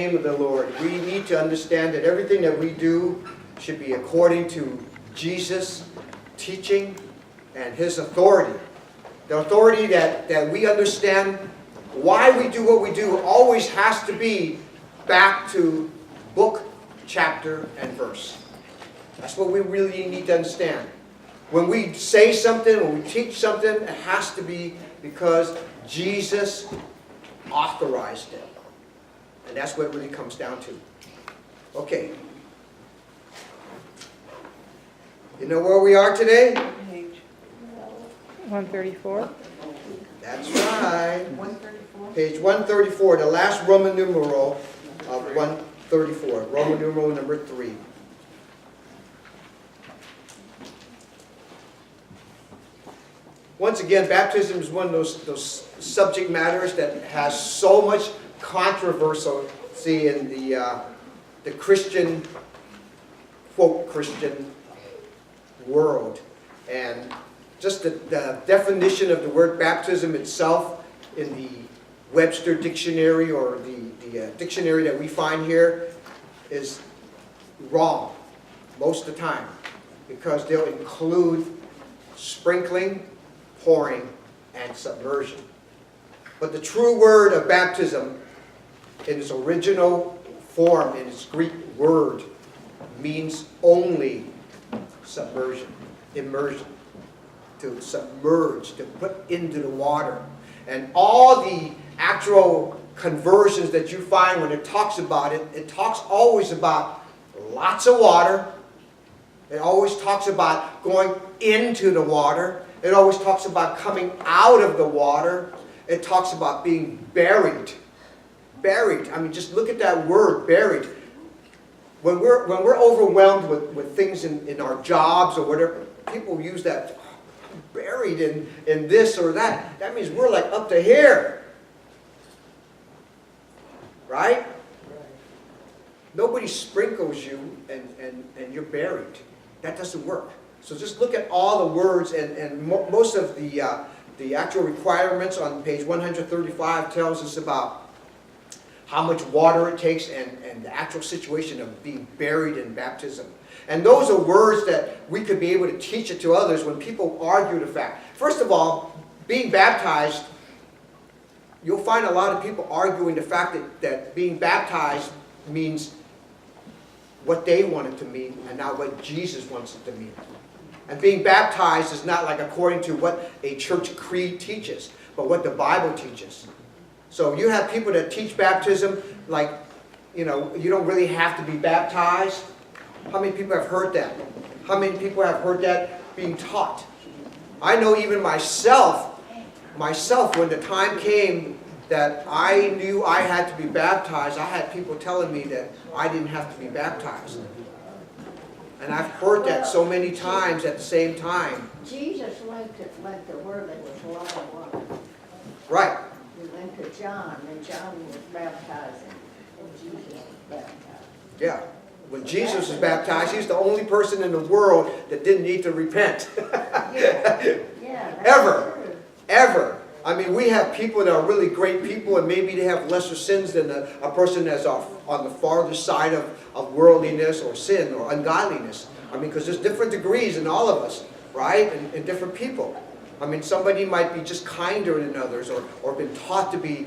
Name of the Lord. We need to understand that everything that we do should be according to Jesus' teaching and His authority. The authority that we understand why we do what we do always has to be back to book, chapter, and verse. That's what we really need to understand. When we say something, when we teach something, it has to be because Jesus authorized it. And that's what it really comes down to. Okay. You know where we are today? Page 134. That's right. 134. Page 134, the last Roman numeral of 134. Roman numeral number 3. Once again, baptism is one of those subject matters that has so much controversy in the Christian, quote, Christian world. And just the definition of the word baptism itself in the Webster Dictionary or the dictionary that we find here is wrong most of the time, because they'll include sprinkling, pouring, and submersion. But the true word of baptism in its original form, in its Greek word, means only submersion, immersion, to submerge, to put into the water. And all the actual conversions that you find when it talks about it, it talks always about lots of water. It always talks about going into the water. It always talks about coming out of the water. It talks about being buried. Buried. I mean, just look at that word, buried. When we're overwhelmed with things in our jobs or whatever, people use that, buried in this or that. That means we're like up to here. Right? Nobody sprinkles you and you're buried. That doesn't work. So just look at all the words, and most of the actual requirements on page 135 tells us about how much water it takes and the actual situation of being buried in baptism. And those are words that we could be able to teach it to others when people argue the fact. First of all, being baptized, you'll find a lot of people arguing the fact that being baptized means what they want it to mean and not what Jesus wants it to mean. And being baptized is not like according to what a church creed teaches, but what the Bible teaches. So you have people that teach baptism like, you know, you don't really have to be baptized. How many people have heard that? How many people have heard that being taught? I know even myself, when the time came that I knew I had to be baptized, I had people telling me that I didn't have to be baptized. And I've heard that so many times at the same time. Jesus went to where there was a lot of water. Right. He went to John, and John was baptizing, and Jesus was baptized. Yeah. When Jesus was baptized, he's the only person in the world that didn't need to repent. Yeah. Ever. I mean, we have people that are really great people, and maybe they have lesser sins than a person that's on the farther side of worldliness or sin or ungodliness. I mean, because there's different degrees in all of us, right? And different people. I mean, somebody might be just kinder than others or been taught to be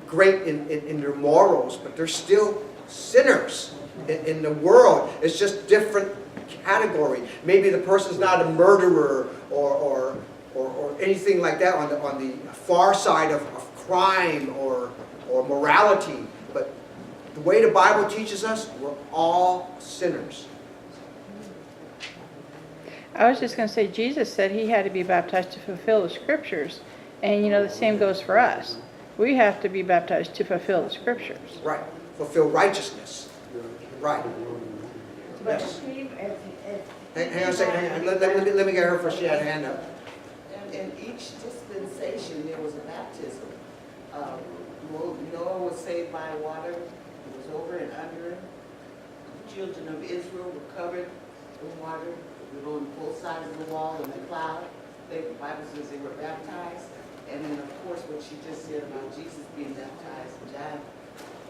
great in their morals, but they're still sinners in the world. It's just different category. Maybe the person's not a murderer or anything like that on the far side of crime or morality. But the way the Bible teaches us, we're all sinners. I was just going to say, Jesus said he had to be baptized to fulfill the scriptures. And you know, the same goes for us. We have to be baptized to fulfill the scriptures. Right. Fulfill righteousness. Right. But Yes. Steve, Hang on a second. Let me get her first. She had a hand up. And in each dispensation, there was a baptism. Noah was saved by water. It was over and under him. The children of Israel were covered in water. They were on both sides of the wall in the cloud. The Bible says they were baptized. And then, of course, what she just said about Jesus being baptized and died.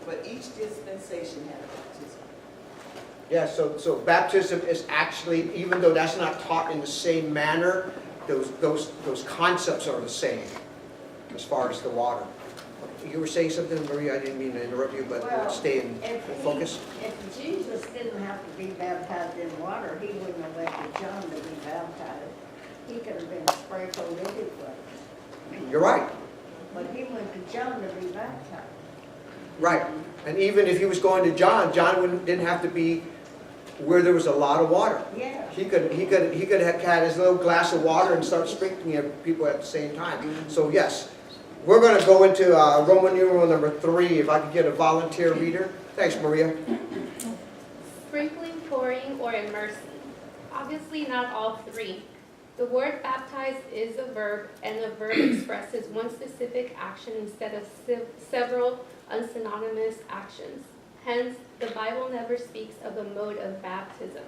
But each dispensation had a baptism. Yeah, so baptism is actually, even though that's not taught in the same manner, those concepts are the same as far as the water. You were saying something, Maria, I didn't mean to interrupt you, but Well, stay in If focus. If Jesus didn't have to be baptized in water, he wouldn't have elected John to be baptized. He could have been sprinkled anyway. You're right, But he went to John to be baptized. right. And even if he was going to John, didn't have to be where there was a lot of water. Yeah. He could have had his little glass of water and start sprinkling at people at the same time. So yes, we're going to go into Roman numeral number 3. If I could get a volunteer reader. Thanks, Maria. Sprinkling, pouring, or immersing. Obviously not all three. The word baptize is a verb, and the verb expresses one specific action instead of several unsynonymous actions. Hence, the Bible never speaks of the mode of baptism.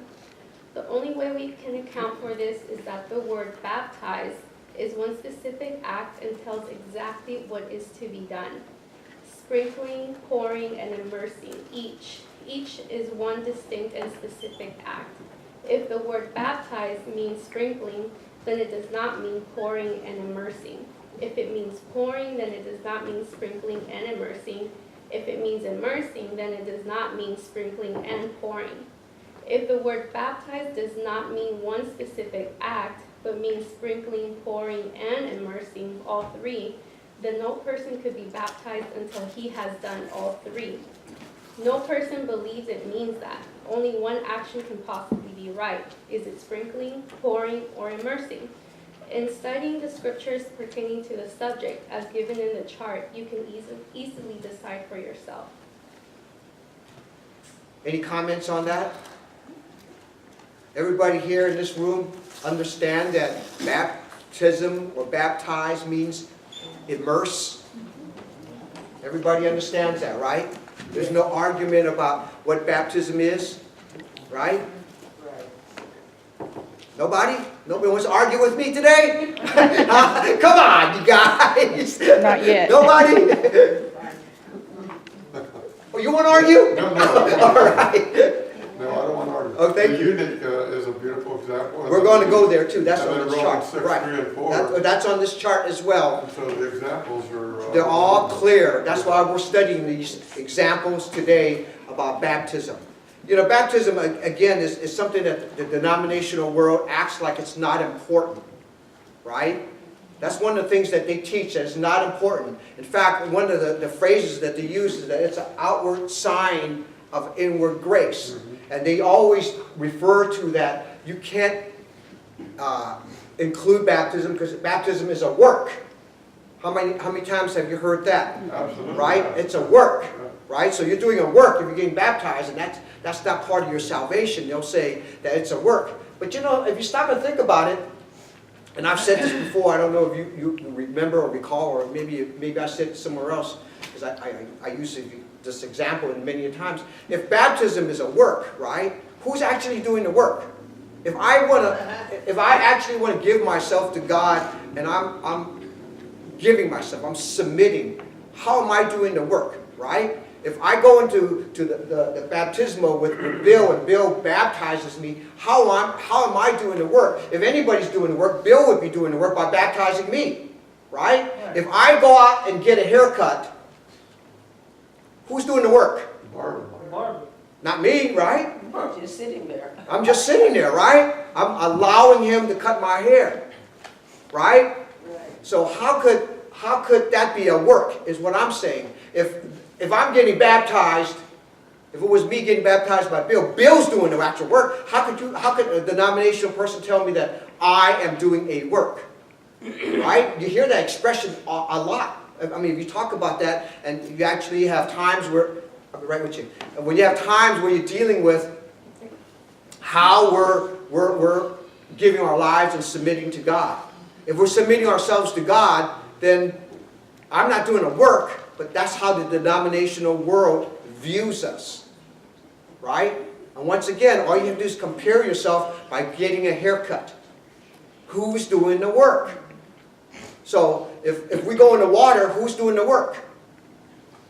The only way we can account for this is that the word baptize is one specific act and tells exactly what is to be done. Sprinkling, pouring, and immersing, each is one distinct and specific act. If the word baptize means sprinkling, then it does not mean pouring and immersing. If it means pouring, then it does not mean sprinkling and immersing. If it means immersing, then it does not mean sprinkling and pouring. If the word baptize does not mean one specific act, but means sprinkling, pouring, and immersing, all three, then no person could be baptized until he has done all three. No person believes it means that. Only one action can possibly be right. Is it sprinkling, pouring, or immersing? In studying the scriptures pertaining to the subject as given in the chart, you can easily decide for yourself. Any comments on that? Everybody here in this room understand that baptism or baptize means immerse? Everybody understands that, right? There's no argument about what baptism is, right? Nobody? Nobody wants to argue with me today? Come on, you guys. Not yet. Nobody? Oh, you want to argue? No, All right. no, I don't want to argue. Oh, thank The you. eunuch is a beautiful example. We're going to go there too. That's And on then this Romans chart. 6, Right. 3 and 4. That's on this chart as well. And so the examples are... They're all clear. That's why we're studying these examples today about baptism. You know, baptism, again, is something that the denominational world acts like it's not important, right? That's one of the things that they teach, that it's not important. In fact, one of the phrases that they use is that it's an outward sign of inward grace. Mm-hmm. And they always refer to that. You can't include baptism because baptism is a work. How many times have you heard that? Absolutely. Right? It's a work, right? So you're doing a work if you're getting baptized, and that's not part of your salvation. They'll say that it's a work. But you know, if you stop and think about it, and I've said this before, I don't know if you remember or recall, or maybe I said it somewhere else, because I use this example many times. If baptism is a work, right? Who's actually doing the work? If I actually want to give myself to God, and I'm giving myself, I'm submitting, how am I doing the work, right? If I go into the baptismal with Bill, and Bill baptizes me, how am I doing the work? If anybody's doing the work, Bill would be doing the work by baptizing me, right? If I go out and get a haircut, who's doing the work? Barbara. Not me, right? Just sitting there. I'm just sitting there, right? I'm allowing him to cut my hair, right? So how could that be a work, is what I'm saying. If I'm getting baptized, if it was me getting baptized by Bill, Bill's doing the actual work, how could a denominational person tell me that I am doing a work? Right? You hear that expression a lot. I mean, if you talk about that, and you actually have times where, I'll be right with you, when you have times where you're dealing with how we're giving our lives and submitting to God. If we're submitting ourselves to God, then I'm not doing a work, but that's how the denominational world views us. Right? And once again, all you have to do is compare yourself by getting a haircut. Who's doing the work? So if we go in the water, who's doing the work?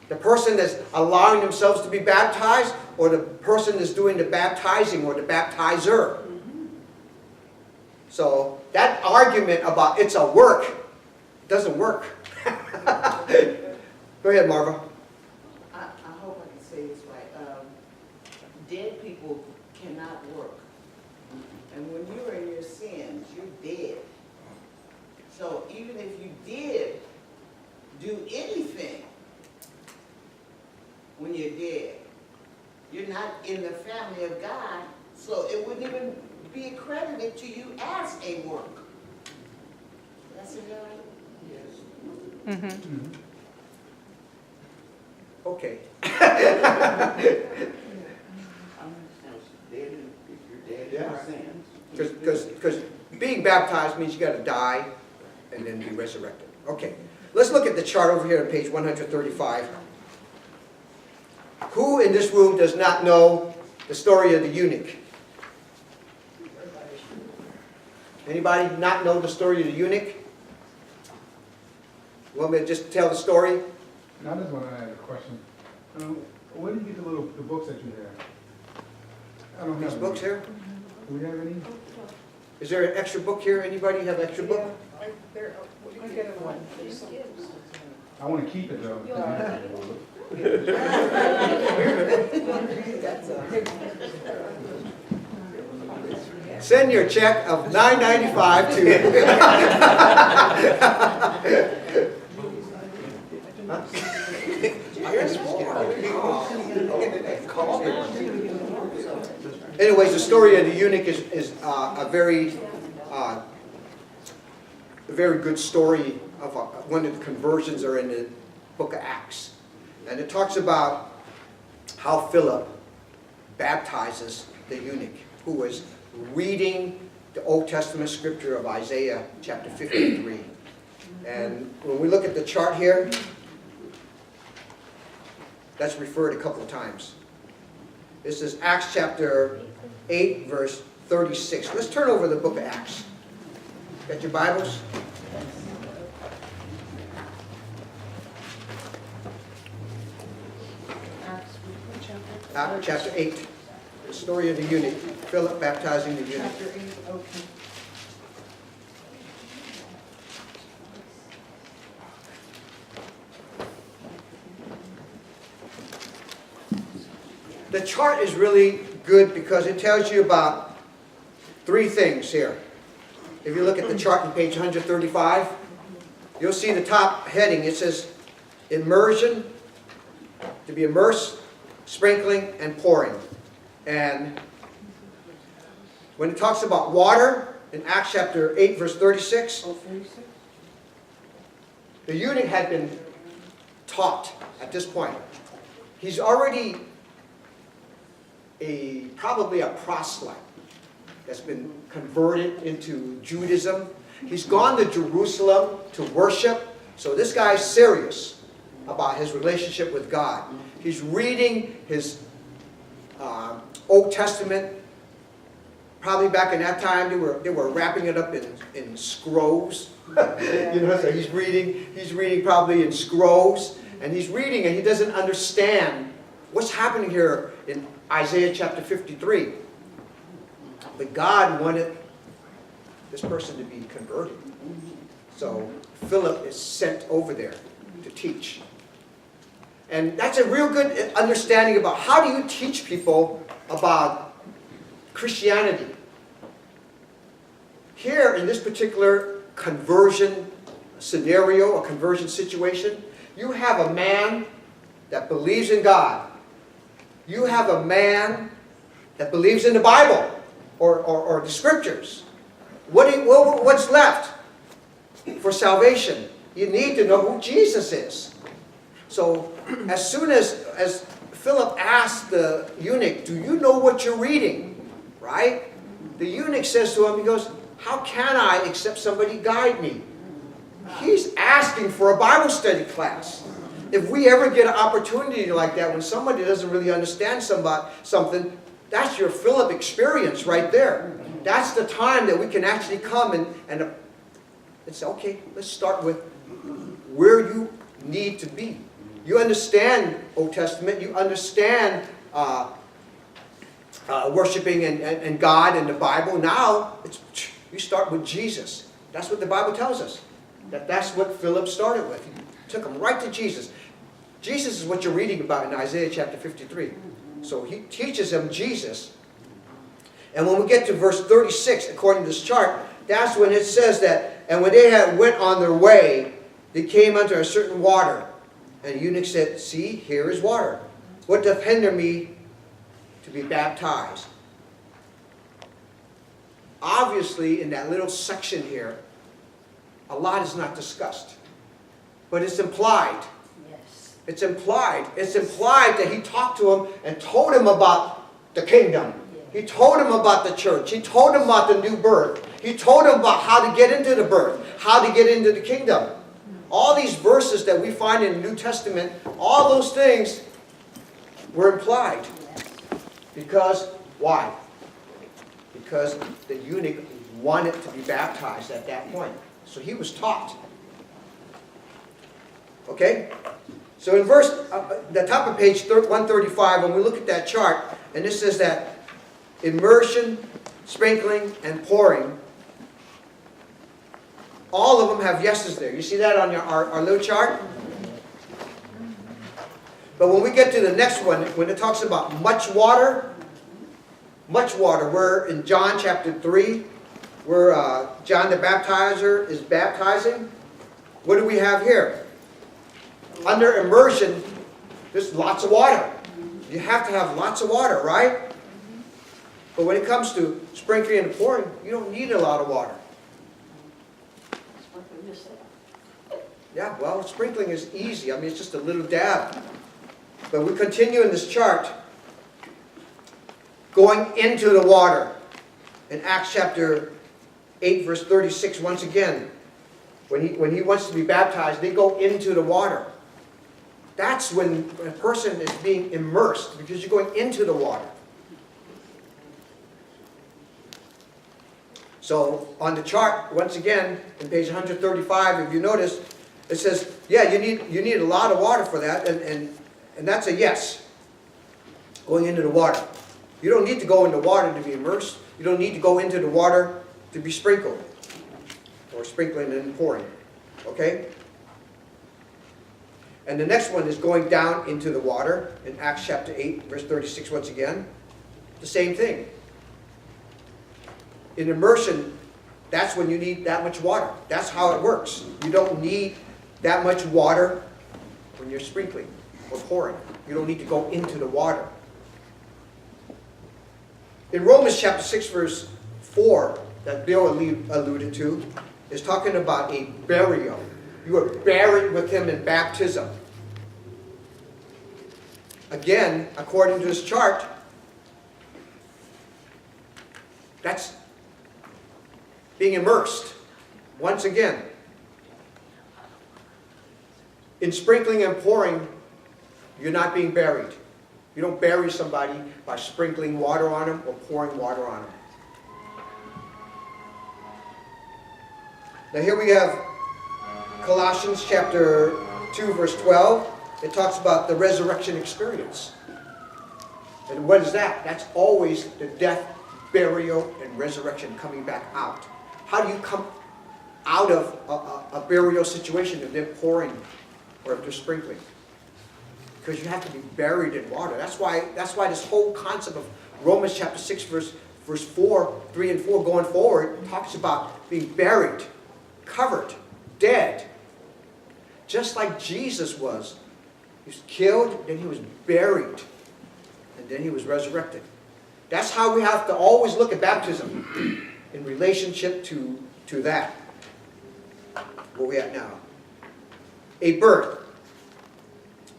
The person that's allowing themselves to be baptized, or the person that's doing the baptizing, or the baptizer? So that argument about it's a work doesn't work. Go ahead, Marva. I hope I can say this right. Dead people cannot work. And when you're in your sins, you're dead. So even if you did do anything when you're dead, you're not in the family of God, so it wouldn't even be accredited to you as a work. That's it, right? Yes. Mm-hmm. Okay. Because being baptized means you got to die and then be resurrected. Okay. Let's look at the chart over here on page 135. Who in this room does not know the story of the eunuch? Anybody not know the story of the eunuch? You want me to just tell the story? I just want to add a question. Where did you get the books that you have? I don't have These books here? Do we have any? Is there an extra book here? Anybody have an extra book? I want to keep it though. Send your check of $9.95 to. Anyways, the story of the eunuch is a very good story of one of the conversions are in the book of Acts. And it talks about how Philip baptizes the eunuch who was reading the Old Testament scripture of Isaiah chapter 53. And when we look at the chart here, that's referred a couple of times. This is Acts chapter 8, verse 36. Let's turn over the book of Acts. Got your Bibles? Acts chapter 8. The story of the eunuch. Philip baptizing the eunuch. The chart is really good because it tells you about three things here. If you look at the chart on page 135, you'll see the top heading. It says immersion, to be immersed, sprinkling, and pouring. And when it talks about water in Acts chapter 8, verse 36, the eunuch had been taught at this point. He's already probably a proselyte that's been converted into Judaism. He's gone to Jerusalem to worship. So this guy's serious about his relationship with God. He's reading his Old Testament. Probably back in that time, they were wrapping it up in scrolls. So he's reading probably in scrolls, and he's reading and he doesn't understand what's happening here in Isaiah chapter 53. But God wanted this person to be converted. So Philip is sent over there to teach. And that's a real good understanding about how do you teach people about Christianity. Here in this particular conversion scenario, a conversion situation, you have a man that believes in God. You have a man that believes in the Bible or the Scriptures. What's left for salvation? You need to know who Jesus is. So as soon as Philip asked the eunuch, do you know what you're reading? Right? The eunuch says to him, he goes, how can I except somebody guide me? He's asking for a Bible study class. If we ever get an opportunity like that, when somebody doesn't really understand something, that's your Philip experience right there. That's the time that we can actually come and say, okay, let's start with where you need to be. You understand Old Testament, you understand worshiping and God and the Bible. Now, you start with Jesus. That's what the Bible tells us. That's what Philip started with. He took him right to Jesus. Jesus is what you're reading about in Isaiah chapter 53. So he teaches him Jesus. And when we get to verse 36, according to this chart, that's when it says that, and when they had went on their way, they came unto a certain water. And the eunuch said, see, here is water. What doth hinder me to be baptized? Obviously, in that little section here, a lot is not discussed. But it's implied. Yes. It's implied. It's implied that he talked to him and told him about the kingdom. He told him about the church. He told him about the new birth. He told him about how to get into the birth, how to get into the kingdom. All these verses that we find in the New Testament, all those things were implied. Because, why? Because the eunuch wanted to be baptized at that point. So he was taught. Okay? So in verse, the top of page 135, when we look at that chart, and it says that immersion, sprinkling, and pouring, all of them have yeses there. You see that on our little chart? But when we get to the next one, when it talks about much water, we're in John chapter 3, where John the Baptizer is baptizing. What do we have here? Under immersion, there's lots of water. You have to have lots of water, right? But when it comes to sprinkling and pouring, you don't need a lot of water. That's what we just said. Yeah, well, sprinkling is easy. I mean, it's just a little dab. But we continue in this chart, going into the water. In Acts chapter 8, verse 36, once again, when he wants to be baptized, they go into the water. That's when a person is being immersed, because you're going into the water. So on the chart, once again, in page 135, if you notice, it says, yeah, you need a lot of water for that, and that's a yes, going into the water. You don't need to go into water to be immersed. You don't need to go into the water to be sprinkled, or sprinkling and pouring. Okay? And the next one is going down into the water, in Acts chapter 8, verse 36 once again. The same thing. In immersion, that's when you need that much water. That's how it works. You don't need that much water when you're sprinkling or pouring. You don't need to go into the water. In Romans chapter 6, verse 4, that Bill alluded to, is talking about a burial. You are buried with him in baptism. Again, according to this chart, that's being immersed. Once again, in sprinkling and pouring, you're not being buried. You don't bury somebody by sprinkling water on them or pouring water on them. Now here we have Colossians chapter 2, verse 12. It talks about the resurrection experience. And what is that? That's always the death, burial, and resurrection, coming back out. How do you come out of a burial situation if they're pouring or if they're sprinkling? Because you have to be buried in water. That's why this whole concept of Romans chapter 6, verse 4, 3 and 4 going forward talks about being buried, covered, dead. Just like Jesus was. He was killed, then he was buried, and then he was resurrected. That's how we have to always look at baptism in relationship to that. Where we at now? A birth.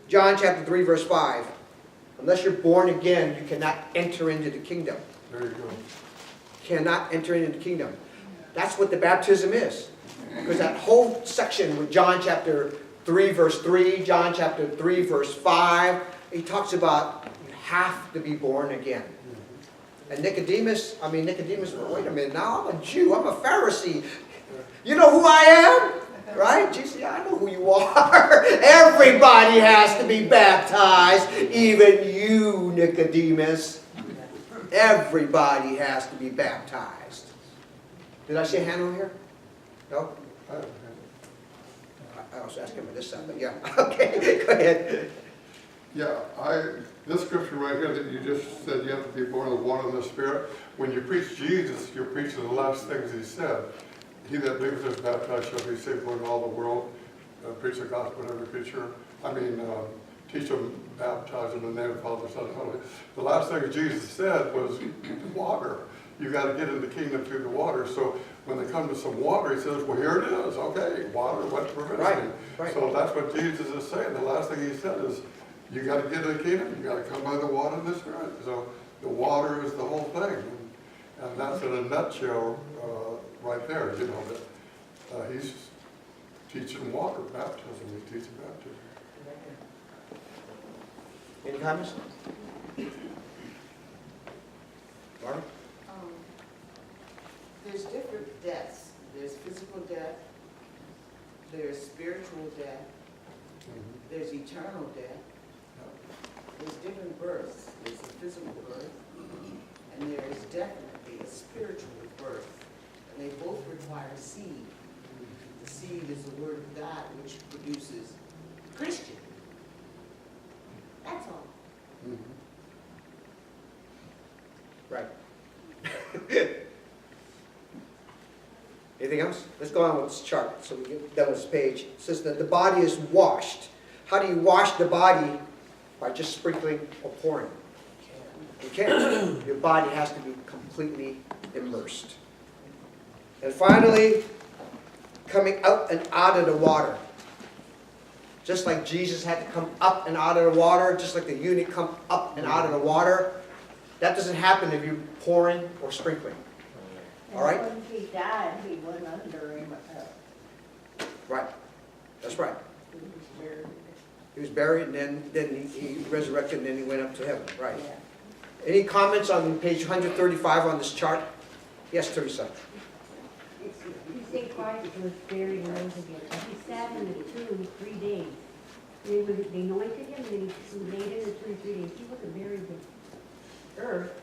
John chapter 3, verse 5. Unless you're born again, you cannot enter into the kingdom. There you go. Cannot enter into the kingdom. That's what the baptism is. Because that whole section with John chapter 3, verse 3, John chapter 3, verse 5, he talks about you have to be born again. And Nicodemus, well, wait a minute, now I'm a Jew, I'm a Pharisee. You know who I am? Right? Jesus, yeah, I know who you are. Everybody has to be baptized, even you, Nicodemus. Everybody has to be baptized. Did I see a hand over here? No? I was asking for this side, but yeah. Okay, go ahead. Yeah, this scripture right here that you just said you have to be born of the water and the Spirit. When you preach Jesus, you're preaching the last things he said. He that believeth is baptized shall be saved, go into all the world, preach the gospel to every creature. Teach them, baptize them in the name of the Father, Son, and Holy Spirit. The last thing Jesus said was water. You got to get in the kingdom through the water. So when they come to some water, he says, well, here it is. Okay, water, what prevents me? Right. So that's what Jesus is saying. The last thing he said is, you got to get in the kingdom. You got to come by the water and the Spirit. So the water is the whole thing. And that's in a nutshell right there, you know, that he's teaching water baptism. He's teaching baptism. Any comments? Marty? There's different deaths. There's physical death, there's spiritual death, there's eternal death. There's different births. There's a physical birth, and there is definitely a spiritual birth. And they both require seed. The seed is the word of God, which produces Christian. That's all. Right. Anything else? Let's go on with this chart so we get done with this page. It says that the body is washed. How do you wash the body? By just sprinkling or pouring. You can't. Your body has to be completely immersed. And finally, coming up and out of the water. Just like Jesus had to come up and out of the water, just like the eunuch come up and out of the water, that doesn't happen if you're pouring or sprinkling. All right? And when he died, he went under him. Right. That's right. He was buried. He was buried, and then he resurrected, and then he went up to heaven. Right. Yeah. Any comments on page 135 on this chart? Yes, Teresa. You say Christ was buried and rose again. He sat in the tomb 3 days. They anointed him, and then he laid in the tomb 3 days. He wasn't buried in earth.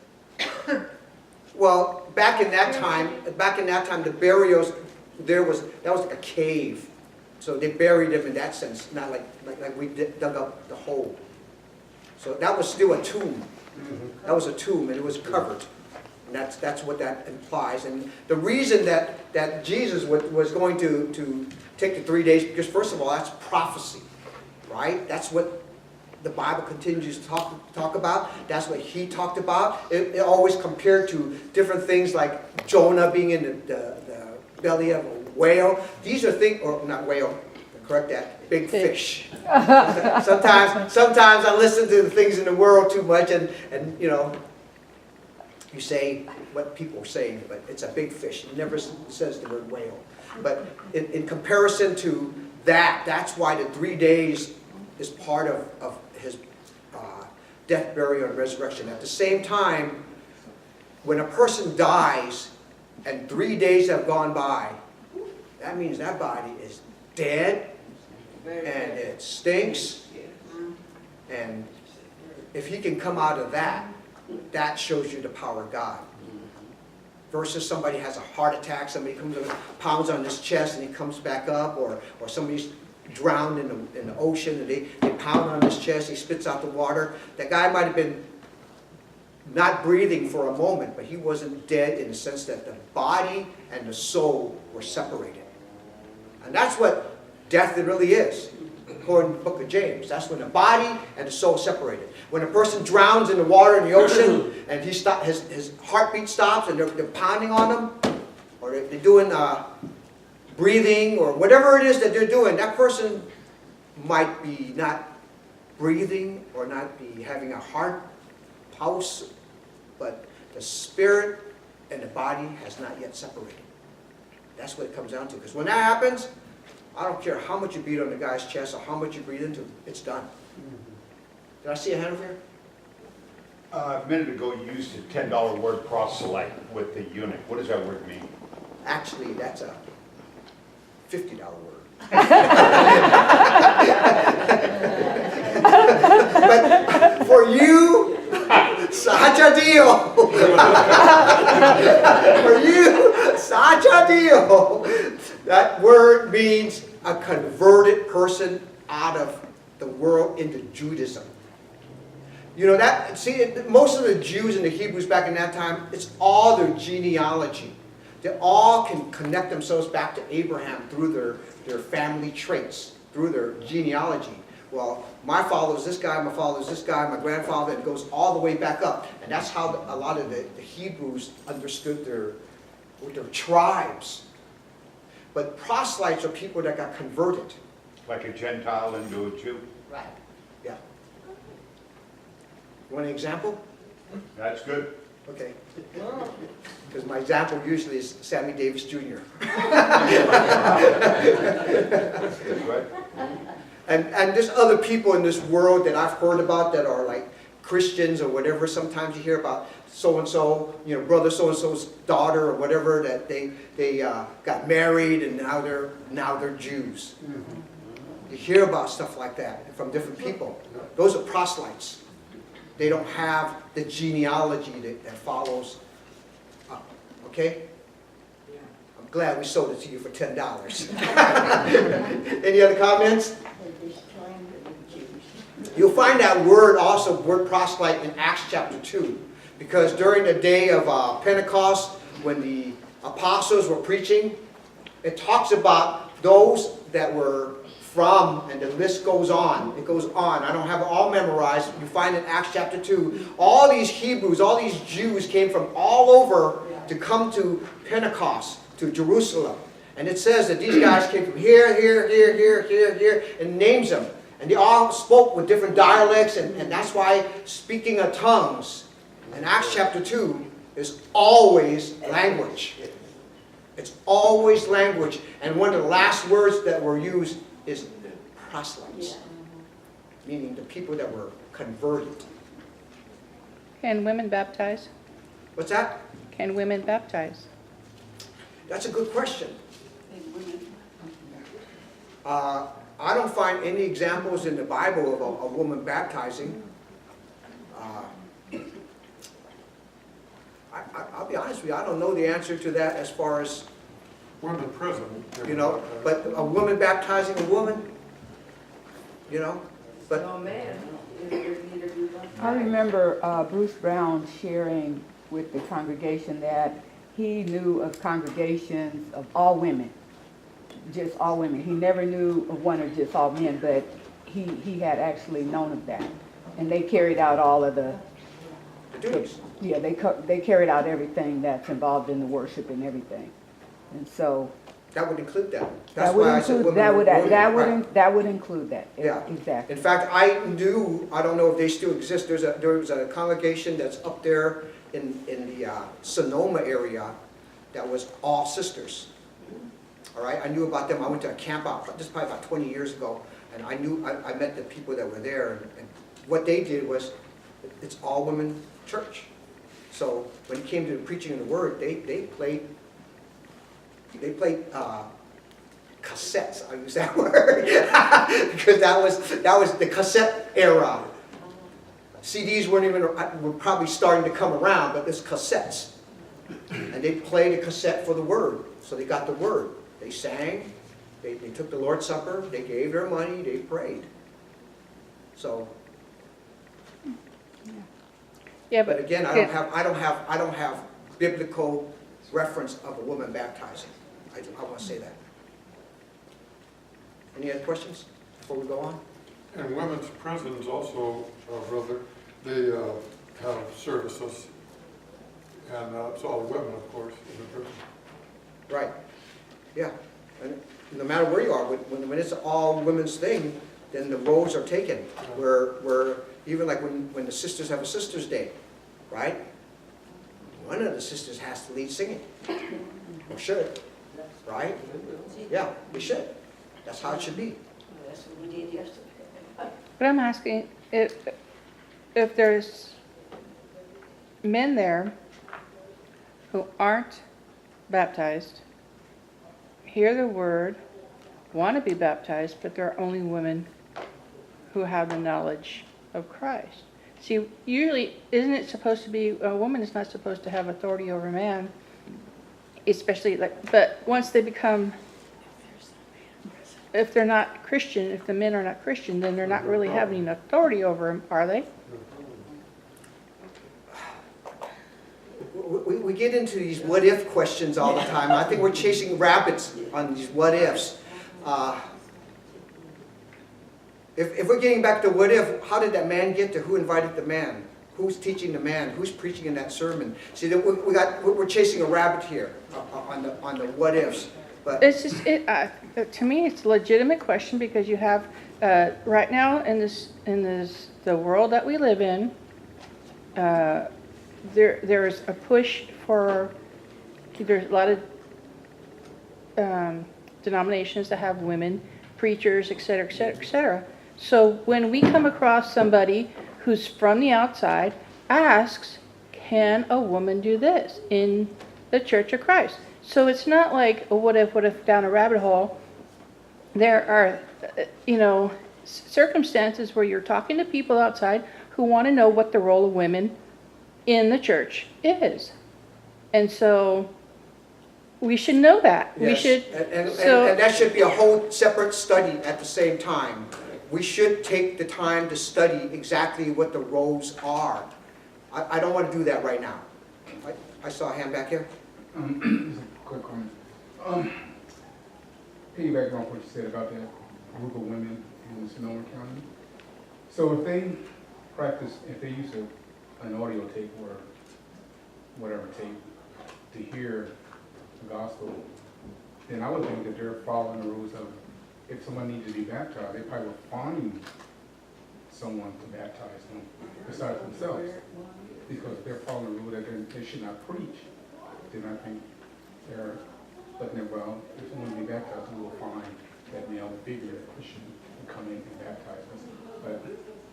Well, back in that time, the burials that was like a cave. So they buried him in that sense, not like we dug up the hole. So that was still a tomb. That was a tomb, and it was covered. And that's what that implies. And the reason that Jesus was going to take the 3 days, because first of all, that's prophecy, right? That's what the Bible continues to talk about. That's what he talked about. It always compared to different things like Jonah being in the belly of a whale. These are things, or not whale, correct that, big fish. Sometimes I listen to the things in the world too much, and you know, you say what people are saying, but it's a big fish. It never says the word whale. But in comparison to that, that's why the 3 days is part of his death, burial, and resurrection. At the same time, when a person dies and 3 days have gone by, that means that body is dead and it stinks. And if he can come out of that, that shows you the power of God. Versus somebody has a heart attack, somebody comes and pounds on his chest and he comes back up, or somebody's drowned in the ocean and they pound on his chest, he spits out the water. That guy might have been not breathing for a moment, but he wasn't dead in the sense that the body and the soul were separated. And that's what death really is, according to the book of James. That's when the body and the soul separated. When a person drowns in the water in the ocean and his heartbeat stops and they're pounding on him, or they're doing breathing or whatever it is that they're doing, that person might be not breathing or not be having a heart pulse, but the spirit and the body has not yet separated. That's what it comes down to. Because when that happens, I don't care how much you beat on the guy's chest or how much you breathe into him, it's done. Did I see a hand over here? A minute ago, you used the $10 word proselyte with the eunuch. What does that word mean? Actually, that's a $50 word. But for you, such a deal. For you, such a deal. That word means a converted person out of the world into Judaism. You know that, see, most of the Jews and the Hebrews back in that time, it's all their genealogy. They all can connect themselves back to Abraham through their family traits, through their genealogy. Well, my father is this guy, my father is this guy, my grandfather, it goes all the way back up. And that's how a lot of the Hebrews understood their tribes. But proselytes are people that got converted. Like a Gentile into a Jew. Right. Yeah. You want an example? That's good. Okay. Because my example usually is Sammy Davis Jr. Right? And there's other people in this world that I've heard about that are like Christians or whatever. Sometimes you hear about so-and-so, you know, brother so-and-so's daughter or whatever, that they got married and now they're Jews. You hear about stuff like that from different people. Those are proselytes. They don't have the genealogy that follows up. Okay? I'm glad we sold it to you for $10. Any other comments? They just claim to be Jews. You'll find that word also, word proselyte, in Acts chapter 2. Because during the day of Pentecost, when the apostles were preaching, it talks about those that were from, and the list goes on. It goes on. I don't have it all memorized. You find in Acts chapter 2, all these Hebrews, all these Jews came from all over to come to Pentecost, to Jerusalem. And it says that these guys came from here, and names them. And they all spoke with different dialects, and that's why speaking of tongues in Acts chapter 2 is always language. It's always language. And one of the last words that were used is proselytes, meaning the people that were converted. Can women baptize? What's that? Can women baptize? That's a good question. I don't find any examples in the Bible of a woman baptizing. I'll be honest with you, I don't know the answer to that as far as, We're in the prison. you know, but a woman baptizing a woman, you know, but No man is need to be baptized. I remember Bruce Brown sharing with the congregation that he knew of congregations of all women, just all women. He never knew of one or just all men, but he had actually known of that. And they carried out all of the duties. yeah, they carried out everything that's involved in the worship and everything. And so That would include that. that That's would why I said include women were women, right. that would include that. Yeah. Exactly. In fact, I don't know if they still exist, there was a congregation that's up there in the Sonoma area that was all sisters. All right, I knew about them. I went to a camp out, this is probably about 20 years ago, and I met the people that were there, and what they did was, it's all women church. So when it came to the preaching of the word, they played cassettes. I use that word because that was the cassette era. CDs were probably starting to come around, but it's cassettes, and they played a cassette for the word. So they got the word. They sang. They took the Lord's Supper. They gave their money. They prayed. So. Yeah, But again, I don't have biblical reference of a woman baptizing. I want to say that. Any other questions before we go on? And women's prisons also, brother, they have services. And it's all women, of course, in the prison. Right. Yeah. And no matter where you are, when it's all women's thing, then the roles are taken. Where even like when the sisters have a sisters' day, right? One of the sisters has to lead singing. Or should. Right? Yeah, we should. That's how it should be. That's what we did yesterday. But I'm asking if there's men there who aren't baptized, hear the word, want to be baptized, but there are only women who have the knowledge of Christ. See, usually, isn't it supposed to be, a woman is not supposed to have authority over a man, especially like, but once they become, if they're not Christian, if the men are not Christian, then they're not really having authority over them, are they? We get into these what-if questions all the time. I think we're chasing rabbits on these what-ifs. If we're getting back to what-if, how did that man get to? Who invited the man? Who's teaching the man? Who's preaching in that sermon? See, we're chasing a rabbit here on the what-ifs. But It's just, to me, it's a legitimate question because you have, right now in the world that we live in, there's a push for, there's a lot of denominations that have women preachers, et cetera, et cetera, et cetera. So when we come across somebody who's from the outside, asks, can a woman do this in the Church of Christ? So it's not like a what if down a rabbit hole. There are, circumstances where you're talking to people outside who want to know what the role of women in the church is. And so we should know that. yes, We should. and that should be a whole separate study at the same time. We should take the time to study exactly what the roles are. I don't want to do that right now. I saw a hand back here. Just a quick comment. Piggyback on what you said about that group of women in Sonoma County. So if they use an audio tape or whatever tape to hear the gospel, then I would think that they're following the rules of, if someone needs to be baptized, they probably will find someone to baptize them besides themselves. Because they're following the rule that they should not preach. Then I think they're letting it, well, if someone to be baptized, we will find that male figure Christian and come in and baptize us. But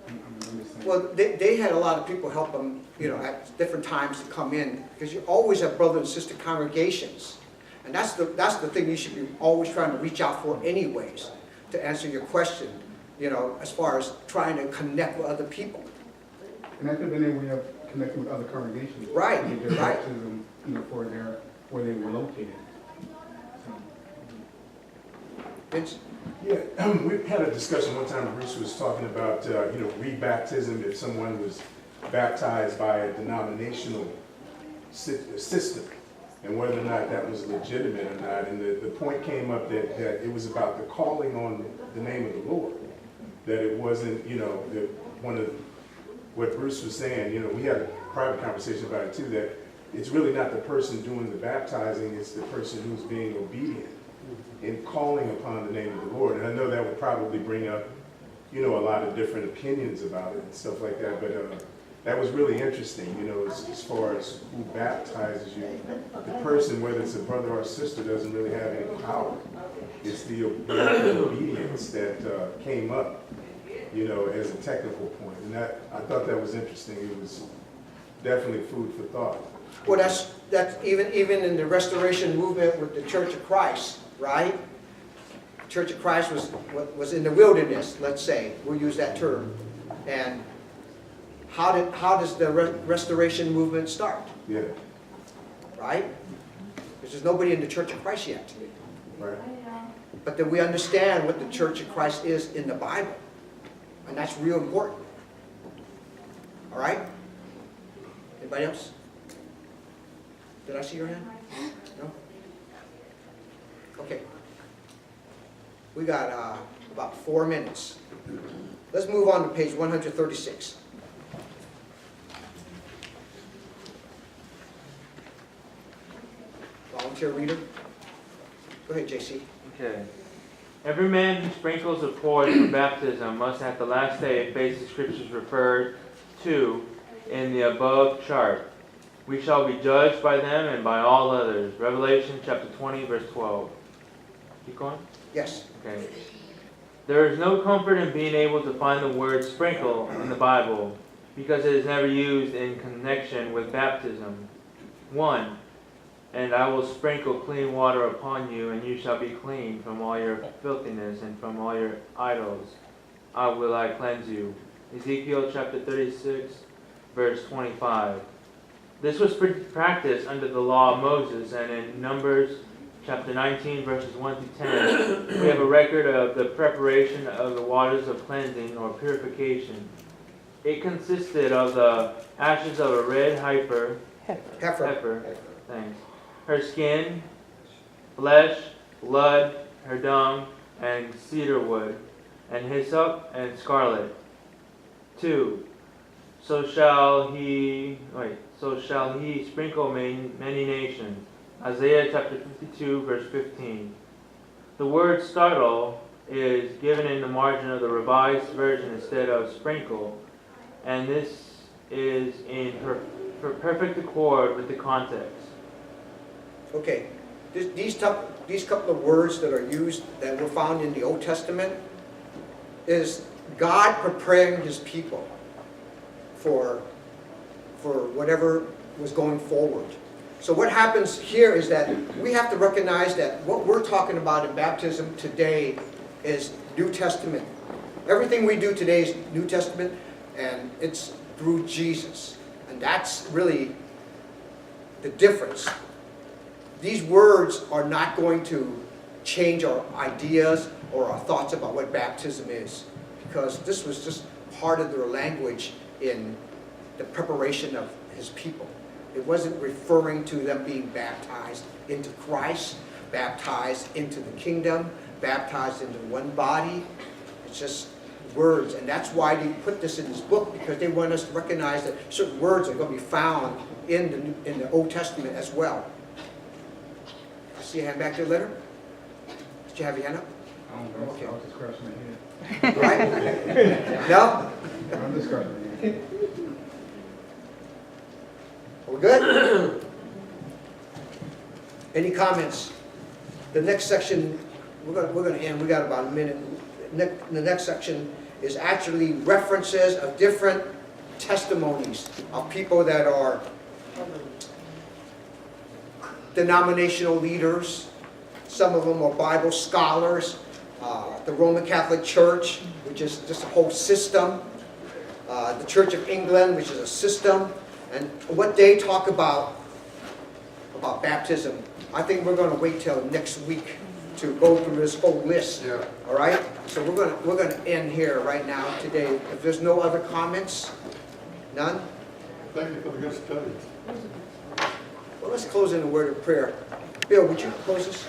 I'm just saying. Well, they had a lot of people help them, at different times to come in, because you always have brother and sister congregations. And that's the thing you should be always trying to reach out for anyways, to answer your question, as far as trying to connect with other people. And that could have been a way of connecting with other congregations. Right, to get their right. baptism, for where they were located. Vince? Yeah, we had a discussion one time, Bruce was talking about, rebaptism if someone was baptized by a denominational system, and whether or not that was legitimate or not. And the point came up that it was about the calling on the name of the Lord, that it wasn't, one of what Bruce was saying, we had a private conversation about it too, that it's really not the person doing the baptizing, it's the person who's being obedient in calling upon the name of the Lord. And I know that would probably bring up, a lot of different opinions about it and stuff like that, but that was really interesting, as far as who baptizes you. The person, whether it's a brother or a sister, doesn't really have any power. It's the obedience that came up, as a technical point. And I thought that was interesting. It was definitely food for thought. Well, that's even in the Restoration movement with the Church of Christ, right? The Church of Christ was in the wilderness, let's say. We'll use that term. And how does the Restoration movement start? Yeah. Right? Because there's nobody in the Church of Christ yet. Right. But then we understand what the Church of Christ is in the Bible. And that's real important. All right? Anybody else? Did I see your hand? No? Okay. We got about 4 minutes. Let's move on to page 136. Volunteer reader? Go ahead, JC. Okay. Every man who sprinkles or pours for baptism must at the last day face the scriptures referred to in the above chart. We shall be judged by them and by all others. Revelation chapter 20, verse 12. Keep going? Yes. Okay. There is no comfort in being able to find the word sprinkle in the Bible because it is never used in connection with baptism. 1. And I will sprinkle clean water upon you, and you shall be clean from all your filthiness, and from all your idols will I cleanse you. Ezekiel chapter 36, verse 25. This was practiced under the law of Moses, and in Numbers chapter 19, verses 1 to 10, we have a record of the preparation of the waters of cleansing or purification. It consisted of the ashes of a red heifer, thanks, her skin, flesh, blood, her dung, and cedar wood, and hyssop and scarlet. 2. So shall he sprinkle many nations. Isaiah chapter 52, verse 15. The word startle is given in the margin of the Revised Version instead of sprinkle, and this is in perfect accord with the context. Okay, these couple of words that are used, that were found in the Old Testament, is God preparing His people for whatever was going forward. So what happens here is that we have to recognize that what we're talking about in baptism today is New Testament. Everything we do today is New Testament, and it's through Jesus. And that's really the difference. These words are not going to change our ideas or our thoughts about what baptism is, because this was just part of their language in the preparation of His people. It wasn't referring to them being baptized into Christ, baptized into the kingdom, baptized into one body. It's just words, and that's why they put this in this book, because they want us to recognize that certain words are going to be found in the Old Testament as well. See your hand back there, Leonard? Did you have your hand up? I don't know, Okay. I was just scratching my head. Right? No? I'm just scratching my head. We're good? Any comments? The next section, we're going to end. We got about a minute. The next section is actually references of different testimonies of people that are denominational leaders. Some of them are Bible scholars. The Roman Catholic Church, which is just a whole system. The Church of England, which is a system. And what they talk about baptism, I think we're going to wait till next week to go through this whole list. Yeah. All right? So we're going to end here right now today. If there's no other comments, none? Thank you for the good studies. Well, let's close in a word of prayer. Bill, would you close us?